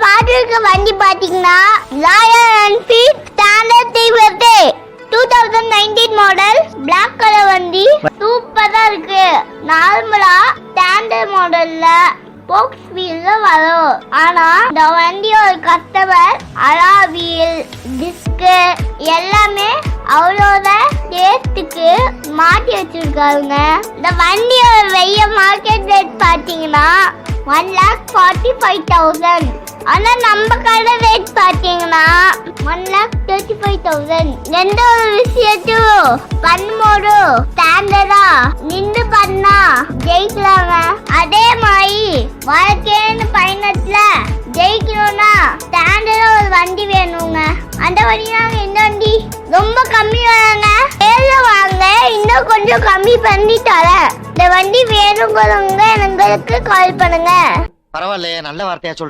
பாத்துருக்க வண்டி பாத்தீங்கன்னா Royal Enfield standard 350 2019 model black colour வண்டி சூப்பரா இருக்கு. நார்மலா ஸ்டாண்டர்ட் மாடல்ல போக்ஸ் வீல்ல வரும். ஆனா இந்த வண்டியோட கஸ்டமர் அலா வீல் டிஸ்க் எல்லாமே அவளோட டேஸ்டுக்கு மாட்டி வச்சிருக்காங்க. இந்த வண்டியோட வெய்ய மார்க்கெட் ரேட் பாத்தீங்கன்னா 1,45,000. ஆனா நம்ம கடை ரேட் பாத்தீங்கன்னா 1,35,000. எந்த ஒரு விஷயத்தையும் பண்ணும்போது ஸ்டாண்டர்டா நின்று பண்ணா ஜெயிக்கலாங்க. அதே மாதிரி வாழ்க்கைன்னு பயணத்துல ஜெயிக்கணும்னா ஸ்டாண்டர்டா ஒரு வண்டி வேணுங்க. அந்த வண்டி தாங்க இந்த வண்டி. ரொம்ப கம்மி வாங்க, ஏழு வாங்க, இன்னும் கொஞ்சம் கம்மி பண்ணி தரேன். இந்த வண்டி வேணுங்கிறவங்க எங்களுக்கு கால் பண்ணுங்க. பரவாயில்லையே, நல்ல வார்த்தையா சொல்ற.